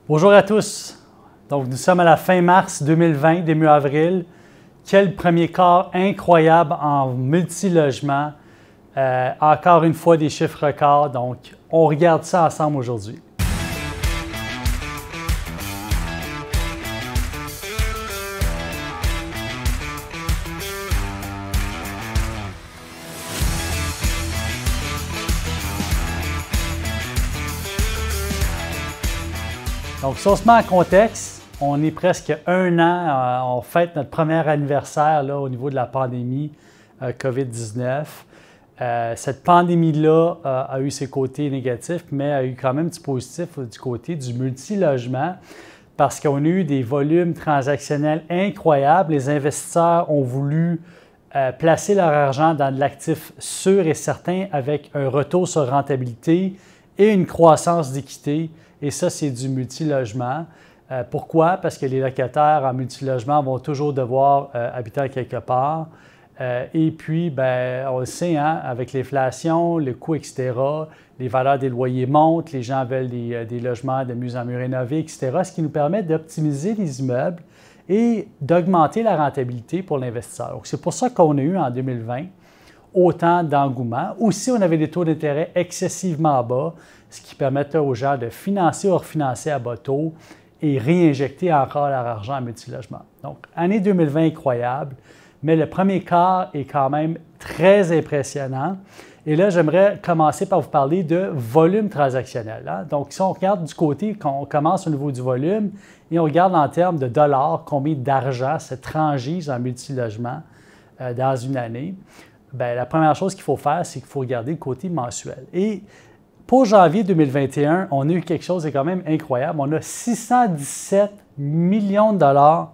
Bonjour à tous. Donc, nous sommes à la fin mars 2020, début avril. Quel premier quart incroyable en multilogement. Encore une fois, des chiffres records. Donc, on regarde ça ensemble aujourd'hui. Donc, si on se met en contexte, on est presque un an, on fête notre premier anniversaire là, au niveau de la pandémie COVID-19. Cette pandémie-là a eu ses côtés négatifs, mais a eu quand même du positif du côté du multilogement parce qu'on a eu des volumes transactionnels incroyables. Les investisseurs ont voulu placer leur argent dans de l'actif sûr et certain avec un retour sur rentabilité et une croissance d'équité. Et ça, c'est du multilogement. Pourquoi? Parce que les locataires en multilogement vont toujours devoir habiter quelque part. Et puis, bien, on le sait, hein, avec l'inflation, le coût, etc., les valeurs des loyers montent, les gens veulent des logements de mieux en mieux rénovés, etc., ce qui nous permet d'optimiser les immeubles et d'augmenter la rentabilité pour l'investisseur. Donc, c'est pour ça qu'on a eu en 2020 autant d'engouement. Aussi, on avait des taux d'intérêt excessivement bas, ce qui permettait aux gens de financer ou refinancer à bas taux et réinjecter encore leur argent en multilogement. Donc, année 2020 incroyable, mais le premier quart est quand même très impressionnant. Et là, j'aimerais commencer par vous parler de volume transactionnel. Hein? Donc, si on regarde du côté, on commence au niveau du volume et on regarde en termes de dollars, combien d'argent se transige en multilogement dans une année, bien, la première chose qu'il faut faire, c'est qu'il faut regarder le côté mensuel. Et pour janvier 2021, on a eu quelque chose de quand même incroyable. On a 617 millions de dollars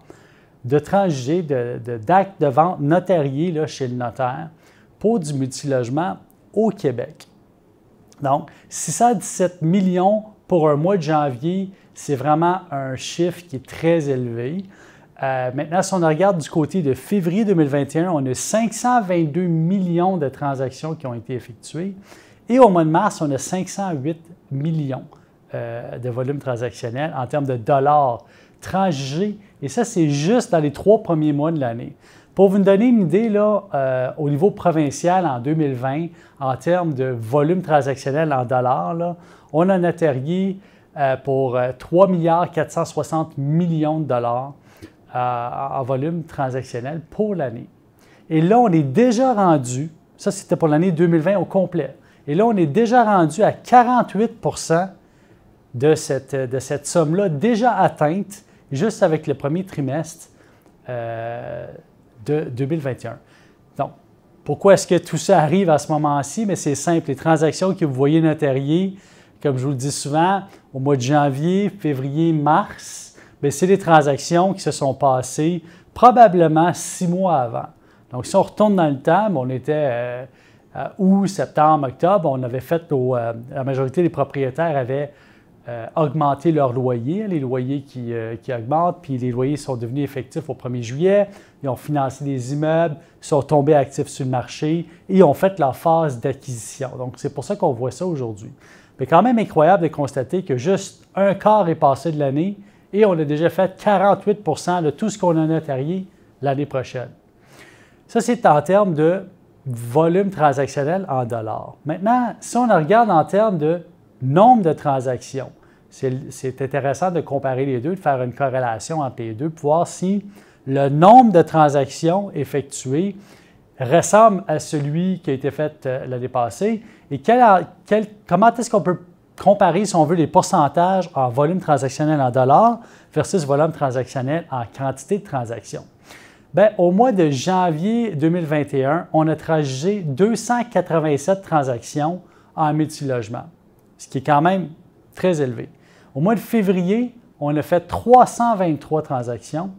de transigés, d'actes de vente notariés là, chez le notaire pour du multilogement au Québec. Donc, 617 millions pour un mois de janvier, c'est vraiment un chiffre qui est très élevé. Maintenant, si on regarde du côté de février 2021, on a 522 millions de transactions qui ont été effectuées. Et au mois de mars, on a 508 millions de volume transactionnel en termes de dollars transigés. Et ça, c'est juste dans les 3 premiers mois de l'année. Pour vous donner une idée, là, au niveau provincial en 2020, en termes de volume transactionnel en dollars, là, on a notarié pour 3 460 millions de dollars en volume transactionnel pour l'année. Et là, on est déjà rendu, ça c'était pour l'année 2020 au complet, et là, on est déjà rendu à 48 de cette somme-là déjà atteinte juste avec le premier trimestre de 2021. Donc, pourquoi est-ce que tout ça arrive à ce moment-ci? Mais c'est simple, les transactions que vous voyez notariées, comme je vous le dis souvent, au mois de janvier, février, mars, bien, c'est des transactions qui se sont passées probablement 6 mois avant. Donc, si on retourne dans le temps, on était août, septembre, octobre, on avait fait, la majorité des propriétaires avaient augmenté leur loyer, les loyers qui augmentent, puis les loyers sont devenus effectifs au 1er juillet, ils ont financé des immeubles, sont tombés actifs sur le marché et ont fait leur phase d'acquisition. Donc, c'est pour ça qu'on voit ça aujourd'hui. Mais quand même incroyable de constater que juste un quart est passé de l'année et on a déjà fait 48 de tout ce qu'on a notarié l'année prochaine. Ça, c'est en termes de volume transactionnel en dollars. Maintenant, si on regarde en termes de nombre de transactions, c'est intéressant de comparer les deux, de faire une corrélation entre les deux, pour voir si le nombre de transactions effectuées ressemble à celui qui a été fait l'année passée et comment est-ce qu'on peut comparer, si on veut, les pourcentages en volume transactionnel en dollars versus volume transactionnel en quantité de transactions. Bien, au mois de janvier 2021, on a transigé 287 transactions en multilogement, ce qui est quand même très élevé. Au mois de février, on a fait 323 transactions.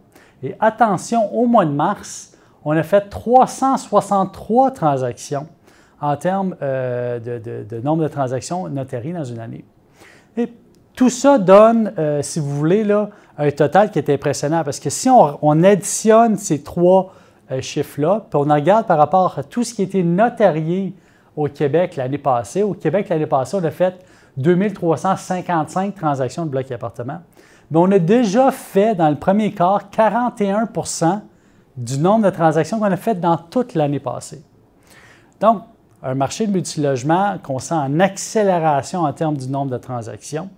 Et attention, au mois de mars, on a fait 363 transactions en termes de nombre de transactions notariées dans une année. Et tout ça donne, si vous voulez, là, un total qui est impressionnant parce que si on additionne ces 3 chiffres-là, puis on regarde par rapport à tout ce qui a été notarié au Québec l'année passée. Au Québec, l'année passée, on a fait 2355 transactions de blocs et appartements. Mais on a déjà fait dans le premier quart 41 du nombre de transactions qu'on a faites dans toute l'année passée. Donc, un marché de multilogement qu'on sent en accélération en termes du nombre de transactions.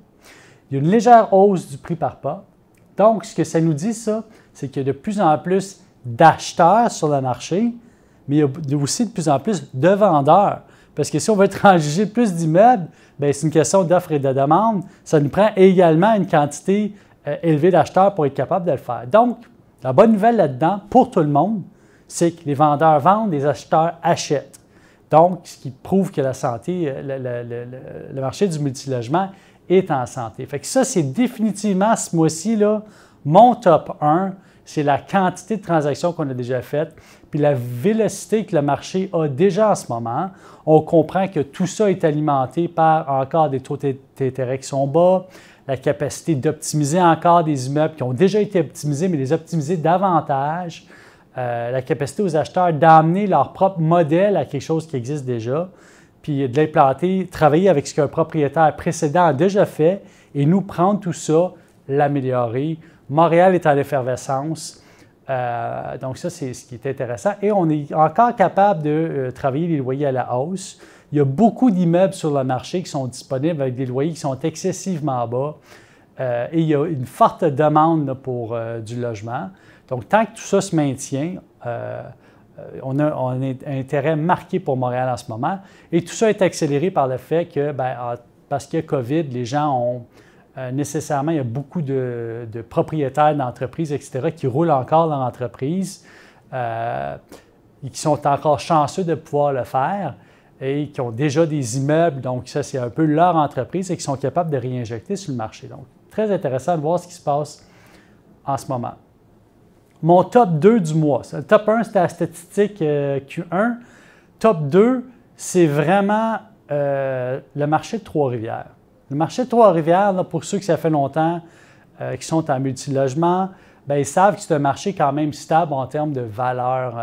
Il y a une légère hausse du prix par pas. Donc, ce que ça nous dit, ça, c'est qu'il y a de plus en plus d'acheteurs sur le marché, mais il y a aussi de plus en plus de vendeurs. Parce que si on veut transiger plus d'immeubles, c'est une question d'offre et de demande. Ça nous prend également une quantité élevée d'acheteurs pour être capable de le faire. Donc, la bonne nouvelle là-dedans, pour tout le monde, c'est que les vendeurs vendent, les acheteurs achètent. Donc, ce qui prouve que la santé, le marché du multilogement est en santé. Fait que ça, c'est définitivement ce mois-ci, là, mon top 1, c'est la quantité de transactions qu'on a déjà faites, puis la vélocité que le marché a déjà en ce moment. On comprend que tout ça est alimenté par encore des taux d'intérêt qui sont bas, la capacité d'optimiser encore des immeubles qui ont déjà été optimisés, mais les optimiser davantage, la capacité aux acheteurs d'amener leur propre modèle à quelque chose qui existe déjà, puis de l'implanter, travailler avec ce qu'un propriétaire précédent a déjà fait et nous prendre tout ça, l'améliorer. Montréal est en effervescence, donc ça, c'est ce qui est intéressant. Et on est encore capable de travailler les loyers à la hausse. Il y a beaucoup d'immeubles sur le marché qui sont disponibles avec des loyers qui sont excessivement bas et il y a une forte demande pour du logement. Donc, tant que tout ça se maintient, on a un intérêt marqué pour Montréal en ce moment. Et tout ça est accéléré par le fait que, parce qu'il y a COVID, les gens ont nécessairement, il y a beaucoup de propriétaires d'entreprises, etc., qui roulent encore leur entreprise et qui sont encore chanceux de pouvoir le faire et qui ont déjà des immeubles, donc ça, c'est un peu leur entreprise et qui sont capables de réinjecter sur le marché. Donc, très intéressant de voir ce qui se passe en ce moment. Mon top 2 du mois. Le top 1, c'était la statistique Q1. Top 2, c'est vraiment le marché de Trois-Rivières. Le marché de Trois-Rivières, là, pour ceux que ça fait longtemps qui sont en multilogement, ils savent que c'est un marché quand même stable en termes de valeur.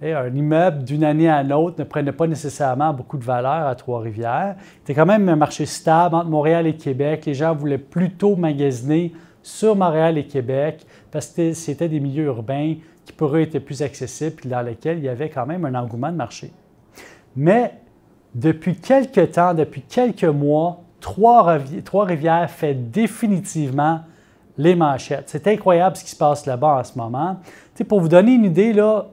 Un immeuble d'une année à l'autre ne prenait pas nécessairement beaucoup de valeur à Trois-Rivières. C'était quand même un marché stable entre Montréal et Québec. Les gens voulaient plutôt magasiner sur Montréal et Québec parce que c'était des milieux urbains qui pour eux étaient plus accessibles et dans lesquels il y avait quand même un engouement de marché. Mais depuis quelques temps, depuis quelques mois, Trois-Rivières fait définitivement les manchettes. C'est incroyable ce qui se passe là-bas en ce moment. Pour vous donner une idée, là,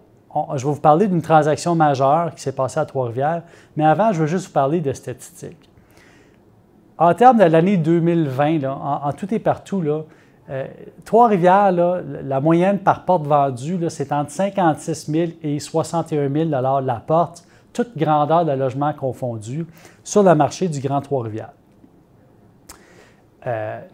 je vais vous parler d'une transaction majeure qui s'est passée à Trois-Rivières, mais avant, je veux juste vous parler de statistiques. En termes de l'année 2020, là, en tout et partout, là, Trois-Rivières, là, la moyenne par porte vendue, c'est entre 56 000 et 61 000 la porte, toute grandeur de logement confondu, sur le marché du Grand Trois-Rivières.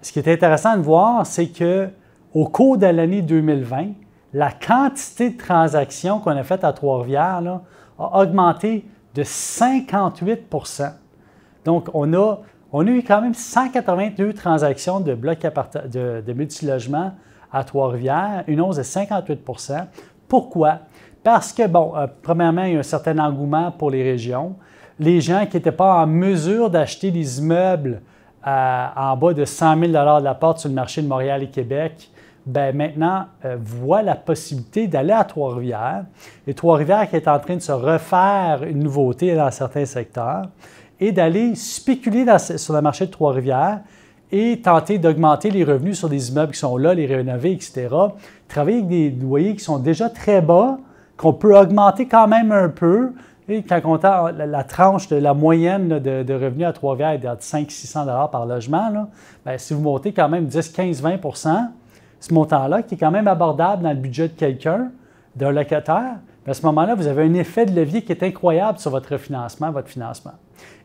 Ce qui est intéressant de voir, c'est qu'au cours de l'année 2020, la quantité de transactions qu'on a faites à Trois-Rivières là, a augmenté de 58 %. Donc, on a eu quand même 182 transactions de blocs de multilogement à Trois-Rivières, une hausse de 58 %. Pourquoi? Parce que, premièrement, il y a un certain engouement pour les régions. Les gens qui n'étaient pas en mesure d'acheter des immeubles en bas de 100 000 de la porte sur le marché de Montréal et Québec, maintenant, voient la possibilité d'aller à Trois-Rivières. Et Trois-Rivières qui est en train de se refaire une nouveauté dans certains secteurs et d'aller spéculer sur le marché de Trois-Rivières et tenter d'augmenter les revenus sur des immeubles qui sont là, les rénover, etc. Travailler avec des loyers qui sont déjà très bas, qu'on peut augmenter quand même un peu. Et quand on tend la tranche de la moyenne là, de revenus à Trois-Rivières est de 500-600 par logement, là, si vous montez quand même 10, 15, 20 ce montant-là, qui est quand même abordable dans le budget de quelqu'un, d'un locataire, à ce moment-là, vous avez un effet de levier qui est incroyable sur votre financement.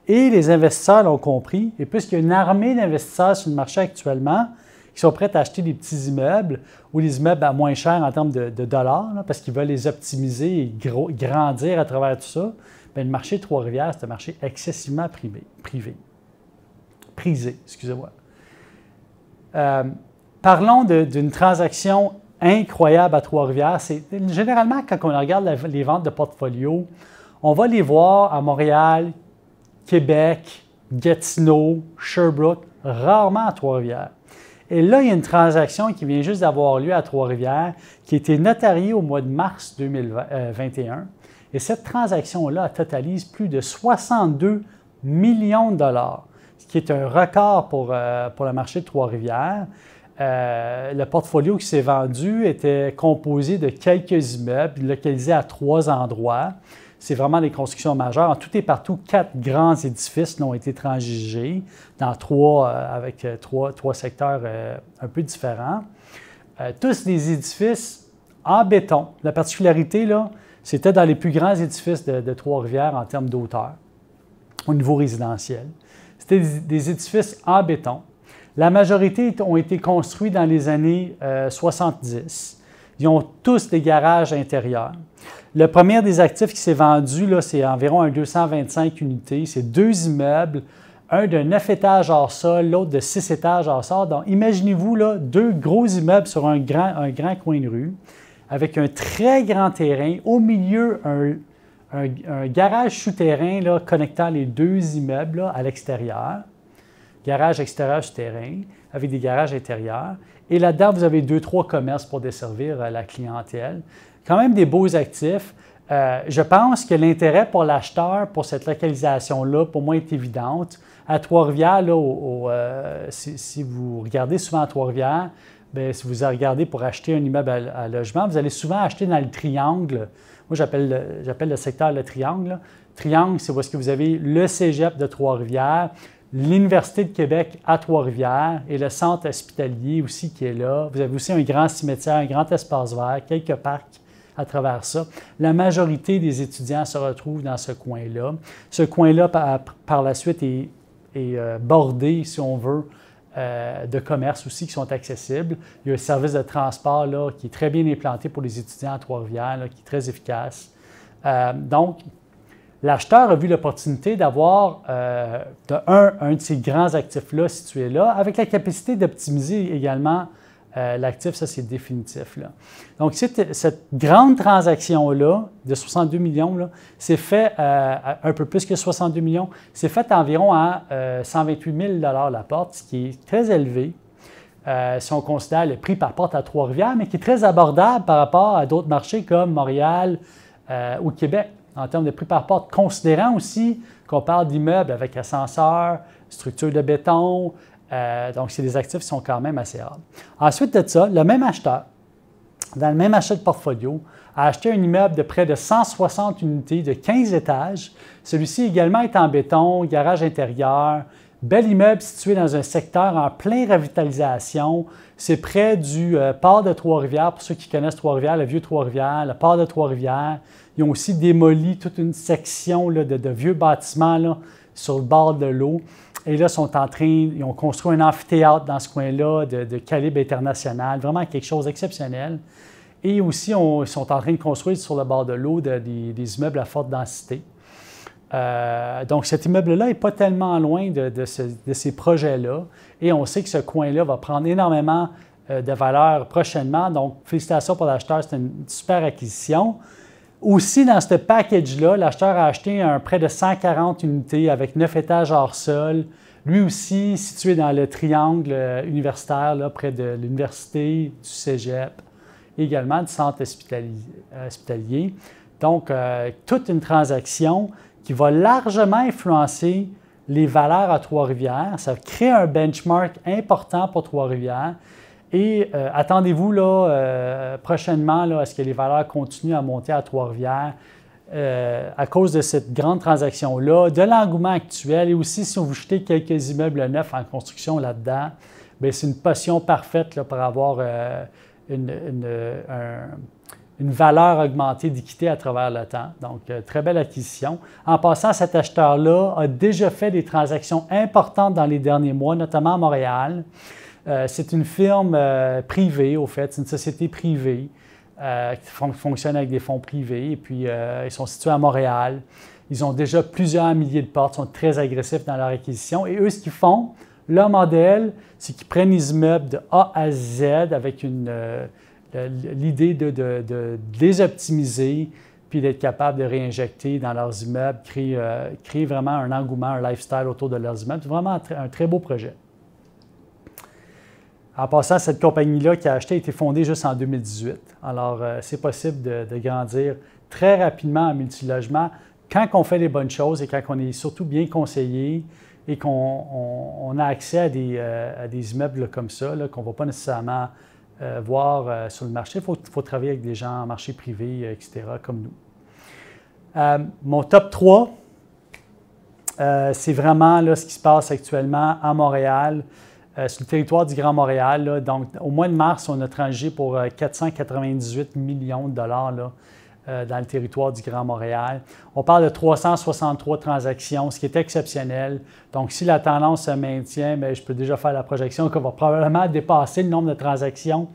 Et les investisseurs l'ont compris, et puisqu'il y a une armée d'investisseurs sur le marché actuellement qui sont prêts à acheter des petits immeubles ou des immeubles à moins cher en termes de dollars, là, parce qu'ils veulent les optimiser et grandir à travers tout ça, le marché de Trois-Rivières, c'est un marché excessivement prisé, excusez-moi. Parlons d'une transaction incroyable à Trois-Rivières. Généralement, quand on regarde les ventes de portfolio, on va les voir à Montréal, Québec, Gatineau, Sherbrooke, rarement à Trois-Rivières. Et là, il y a une transaction qui vient juste d'avoir lieu à Trois-Rivières, qui a été notariée au mois de mars 2021. Et cette transaction-là totalise plus de 62 millions de dollars, ce qui est un record pour le marché de Trois-Rivières. Le portfolio qui s'est vendu était composé de quelques immeubles localisés à 3 endroits. C'est vraiment des constructions majeures. En tout et partout, 4 grands édifices ont été transigés dans avec trois secteurs un peu différents. Tous des édifices en béton. La particularité, là, c'était dans les plus grands édifices de Trois-Rivières en termes d'auteur, au niveau résidentiel. C'était des édifices en béton. La majorité ont été construits dans les années 70. Ils ont tous des garages intérieurs. Le premier des actifs qui s'est vendu, c'est environ 225 unités. C'est 2 immeubles, un de 9 étages hors sol, l'autre de 6 étages hors sol. Donc, imaginez-vous 2 gros immeubles sur un grand coin de rue, avec un très grand terrain. Au milieu, un garage souterrain connectant les 2 immeubles à l'extérieur. Garage extérieur souterrain, avec des garages intérieurs. Et là-dedans, vous avez 2-3 commerces pour desservir la clientèle. Quand même des beaux actifs. Je pense que l'intérêt pour l'acheteur pour cette localisation-là, pour moi, est évidente. À Trois-Rivières, si vous regardez souvent à Trois-Rivières, si vous regardez pour acheter un immeuble à logement, vous allez souvent acheter dans le triangle. Moi, j'appelle le secteur le triangle. Triangle, c'est où est-ce que vous avez le cégep de Trois-Rivières, l'Université de Québec à Trois-Rivières et le centre hospitalier aussi qui est là. Vous avez aussi un grand cimetière, un grand espace vert, quelques parcs à travers ça. La majorité des étudiants se retrouvent dans ce coin-là. Ce coin-là, par la suite, est bordé, si on veut, de commerces aussi qui sont accessibles. Il y a un service de transport qui est très bien implanté pour les étudiants à Trois-Rivières, qui est très efficace. Donc, l'acheteur a vu l'opportunité d'avoir un de ces grands actifs-là situé là, avec la capacité d'optimiser également l'actif, ça c'est définitif. Là. Donc, cette grande transaction-là de 62 millions, c'est fait un peu plus que 62 millions, c'est fait environ à 128 000 la porte, ce qui est très élevé si on considère le prix par porte à Trois-Rivières, mais qui est très abordable par rapport à d'autres marchés comme Montréal ou Québec, en termes de prix par porte, considérant aussi qu'on parle d'immeubles avec ascenseur, structure de béton, donc c'est des actifs qui sont quand même assez rares. Ensuite de ça, le même acheteur, dans le même achat de portfolio, a acheté un immeuble de près de 160 unités de 15 étages. Celui-ci également est en béton, garage intérieur, bel immeuble situé dans un secteur en pleine revitalisation. C'est près du port de Trois-Rivières, pour ceux qui connaissent Trois-Rivières, le vieux Trois-Rivières, le port de Trois-Rivières. Ils ont aussi démoli toute une section de vieux bâtiments sur le bord de l'eau. Et là, ils ont construit un amphithéâtre dans ce coin-là de calibre international, vraiment quelque chose d'exceptionnel. Et aussi, ils sont en train de construire sur le bord de l'eau des immeubles à forte densité. Donc, cet immeuble-là n'est pas tellement loin de ces projets-là. Et on sait que ce coin-là va prendre énormément de valeur prochainement. Donc, félicitations pour l'acheteur, c'est une super acquisition. Aussi, dans ce package-là, l'acheteur a acheté près de 140 unités avec 9 étages hors sol. Lui aussi, situé dans le triangle universitaire, près de l'université, du cégep, et également du centre hospitalier. Donc, toute une transaction qui va largement influencer les valeurs à Trois-Rivières. Ça crée un benchmark important pour Trois-Rivières. Et attendez-vous prochainement à ce que les valeurs continuent à monter à Trois-Rivières à cause de cette grande transaction-là, de l'engouement actuel et aussi si on vous jetez quelques immeubles neufs en construction là-dedans, c'est une potion parfaite pour avoir une valeur augmentée d'équité à travers le temps. Donc, très belle acquisition. En passant, cet acheteur-là a déjà fait des transactions importantes dans les derniers mois, notamment à Montréal. C'est une firme privée, au fait, c'est une société privée qui fonctionne avec des fonds privés. Et puis, ils sont situés à Montréal. Ils ont déjà plusieurs milliers de portes, sont très agressifs dans leur acquisition. Et eux, ce qu'ils font, leur modèle, c'est qu'ils prennent les immeubles de A à Z avec l'idée de les optimiser, puis d'être capable de réinjecter dans leurs immeubles, créer vraiment un engouement, un lifestyle autour de leurs immeubles. C'est vraiment un très beau projet. En passant, cette compagnie-là qui a acheté a été fondée juste en 2018. Alors, c'est possible de grandir très rapidement en multilogement quand on fait les bonnes choses et quand on est surtout bien conseillé et qu'on a accès à des immeubles là, comme ça, qu'on ne va pas nécessairement voir sur le marché. Il faut travailler avec des gens en marché privé, etc., comme nous. Mon top 3, c'est vraiment là, ce qui se passe actuellement à Montréal, sur le territoire du Grand Montréal. Là. Donc, au mois de mars, on a transigé pour 498 millions de dollars là, dans le territoire du Grand Montréal. On parle de 363 transactions, ce qui est exceptionnel. Donc, si la tendance se maintient, bien, je peux déjà faire la projection qu'on va probablement dépasser le nombre de transactions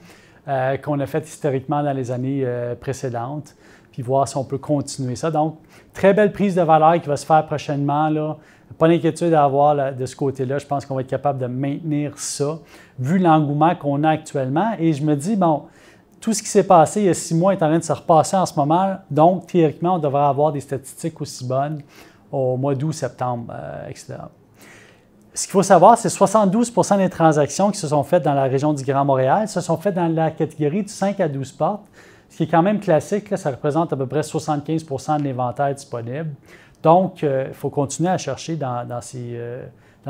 qu'on a faites historiquement dans les années précédentes, puis voir si on peut continuer ça. Donc, très belle prise de valeur qui va se faire prochainement, là. Pas d'inquiétude à avoir de ce côté-là. Je pense qu'on va être capable de maintenir ça, vu l'engouement qu'on a actuellement. Et je me dis, bon, tout ce qui s'est passé il y a 6 mois est en train de se repasser en ce moment. Donc, théoriquement, on devrait avoir des statistiques aussi bonnes au mois d'août, septembre, etc. Ce qu'il faut savoir, c'est 72 % des transactions qui se sont faites dans la région du Grand Montréal se sont faites dans la catégorie du 5 à 12 portes, ce qui est quand même classique. Là, ça représente à peu près 75 % de l'inventaire disponible. Donc, il faut continuer à chercher dans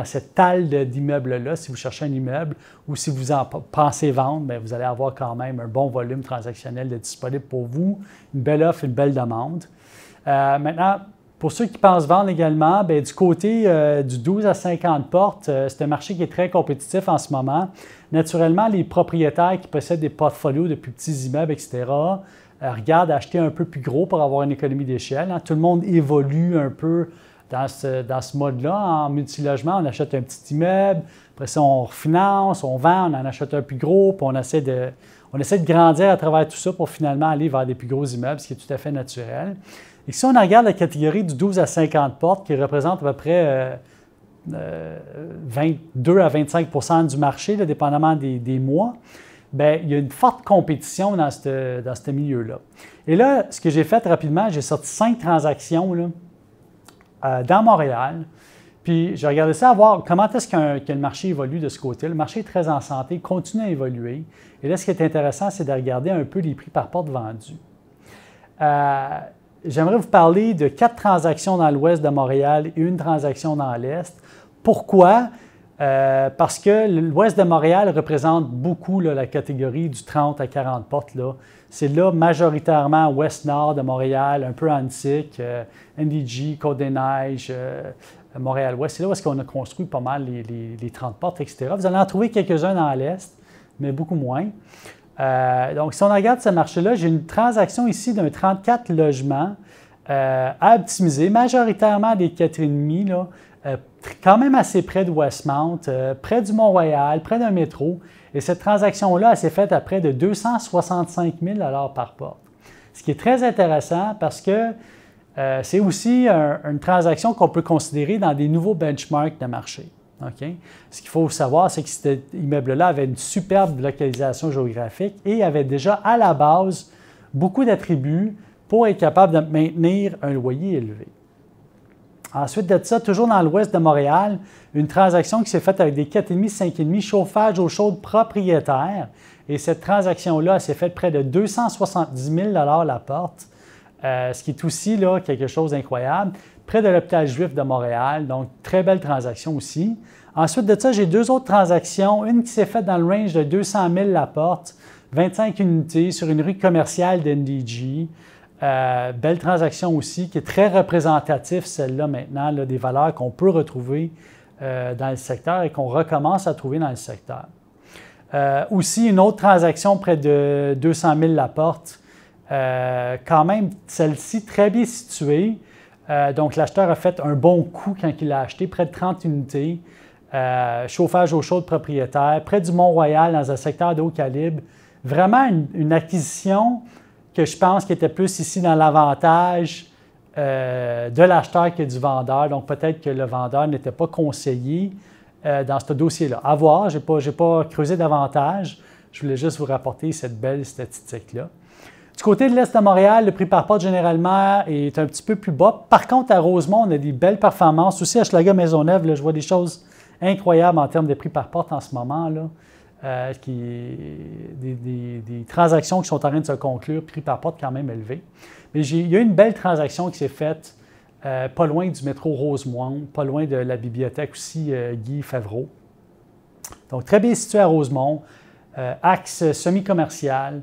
cette talle d'immeubles-là. Si vous cherchez un immeuble ou si vous en pensez vendre, bien, vous allez avoir quand même un bon volume transactionnel disponible pour vous, une belle offre, une belle demande. Maintenant, pour ceux qui pensent vendre également, bien, du côté du 12 à 50 portes, c'est un marché qui est très compétitif en ce moment. Naturellement, les propriétaires qui possèdent des portfolios de plus petits immeubles, etc., regardent à acheter un peu plus gros pour avoir une économie d'échelle. Hein. Tout le monde évolue un peu dans ce mode-là. En multilogement, on achète un petit immeuble, après ça, on refinance, on vend, on en achète un plus gros, puis on essaie de grandir à travers tout ça pour finalement aller vers des plus gros immeubles, ce qui est tout à fait naturel. Et si on regarde la catégorie du 12 à 50 portes, qui représente à peu près 22 à 25 % du marché, là, dépendamment des mois, bien, il y a une forte compétition dans ce milieu-là. Et là, ce que j'ai fait rapidement, j'ai sorti 5 transactions là, dans Montréal. Puis, j'ai regardé ça à voir comment est-ce que le marché évolue de ce côté. Le marché est très en santé, continue à évoluer. Et là, ce qui est intéressant, c'est de regarder un peu les prix par porte vendus. J'aimerais vous parler de 4 transactions dans l'ouest de Montréal et 1 transaction dans l'est. Pourquoi? Parce que l'ouest de Montréal représente beaucoup là, la catégorie du 30 à 40 portes. C'est là majoritairement ouest-nord de Montréal, un peu antique, NDG, Côte-des-Neiges, Montréal-Ouest. C'est là où on a construit pas mal les 30 portes, etc. Vous allez en trouver quelques-uns dans l'est, mais beaucoup moins. Donc, si on regarde ce marché-là, j'ai une transaction ici d'un 34 logements à optimiser, majoritairement des 4,5, là, quand même assez près de Westmount, près du Mont-Royal, près d'un métro. Et cette transaction-là, elle s'est faite à près de 265 000 $ par porte. Ce qui est très intéressant parce que c'est aussi une transaction qu'on peut considérer dans des nouveaux benchmarks de marché. Okay? Ce qu'il faut savoir, c'est que cet immeuble-là avait une superbe localisation géographique et avait déjà à la base beaucoup d'attributs pour être capable de maintenir un loyer élevé. Ensuite de ça, toujours dans l'ouest de Montréal, une transaction qui s'est faite avec des 4,5, 5,5 chauffage eau chaude propriétaire. Et cette transaction-là s'est faite près de 270 000 $ la porte, ce qui est aussi là, quelque chose d'incroyable, près de l'hôpital juif de Montréal. Donc, très belle transaction aussi. Ensuite de ça, j'ai 2 autres transactions. Une qui s'est faite dans le range de 200 000 la porte, 25 unités sur une rue commerciale d'NDG. Belle transaction aussi, qui est très représentative, celle-là maintenant, là, des valeurs qu'on peut retrouver dans le secteur et qu'on recommence à trouver dans le secteur. Aussi, une autre transaction près de 200 000 la porte, quand même, celle-ci très bien située. Donc, l'acheteur a fait un bon coup quand il l'a acheté, près de 30 unités, chauffage eau chaude propriétaire, près du Mont-Royal, dans un secteur de haut calibre. Vraiment une acquisition que je pense qu'il était plus ici dans l'avantage de l'acheteur que du vendeur. Donc, peut-être que le vendeur n'était pas conseillé dans ce dossier-là. À voir, je n'ai pas creusé davantage. Je voulais juste vous rapporter cette belle statistique-là. Du côté de l'Est de Montréal, le prix par porte généralement est un petit peu plus bas. Par contre, à Rosemont, on a des belles performances. Aussi, à Hochelaga-Maisonneuve, je vois des choses incroyables en termes de prix par porte en ce moment. Là, des transactions qui sont en train de se conclure, prix par porte quand même élevé. Mais il y a une belle transaction qui s'est faite pas loin du métro Rosemont, pas loin de la bibliothèque aussi Guy Favreau. Donc, très bien situé à Rosemont, axe semi-commercial.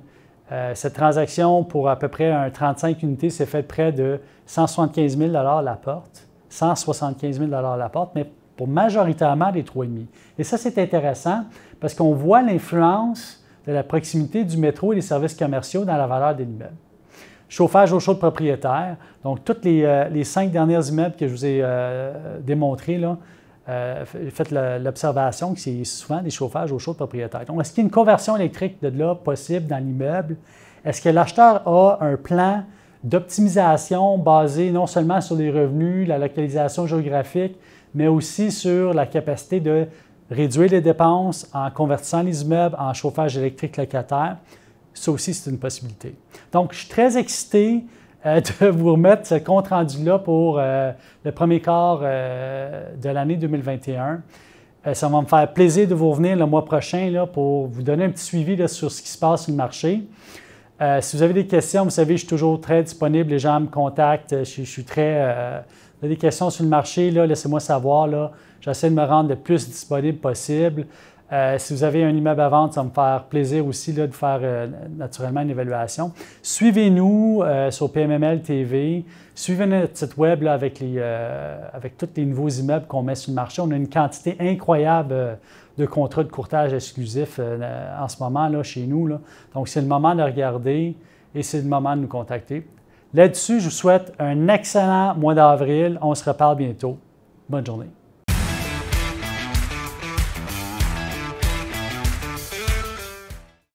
Cette transaction pour à peu près un 35 unités s'est faite près de 175 000 la porte, 175 000 la porte, mais pour majoritairement des 3,5. Et ça, c'est intéressant parce qu'on voit l'influence de la proximité du métro et des services commerciaux dans la valeur des immeubles. Chauffage au chaud de propriétaire. Donc, tous les 5 derniers immeubles que je vous ai démontrés, là, faites l'observation que c'est souvent des chauffages au chaud de propriétaire. Donc, est-ce qu'il y a une conversion électrique de là possible dans l'immeuble? Est-ce que l'acheteur a un plan d'optimisation basé non seulement sur les revenus, la localisation géographique, mais aussi sur la capacité de réduire les dépenses en convertissant les immeubles en chauffage électrique locataire? Ça aussi, c'est une possibilité. Donc, je suis très excité de vous remettre ce compte-rendu-là pour le premier quart de l'année 2021. Ça va me faire plaisir de vous revenir le mois prochain là, pour vous donner un petit suivi là, sur ce qui se passe sur le marché. Si vous avez des questions, vous savez, je suis toujours très disponible. Les gens me contactent. Je suis très... vous avez des questions sur le marché, laissez-moi savoir. J'essaie de me rendre le plus disponible possible. Si vous avez un immeuble à vendre, ça va me faire plaisir aussi là, de faire naturellement une évaluation. Suivez-nous sur PMML TV. Suivez notre site web là, avec tous les nouveaux immeubles qu'on met sur le marché. On a une quantité incroyable de contrats de courtage exclusifs en ce moment là, chez nous. Là. Donc, c'est le moment de regarder et c'est le moment de nous contacter. Là-dessus, je vous souhaite un excellent mois d'avril. On se reparle bientôt. Bonne journée.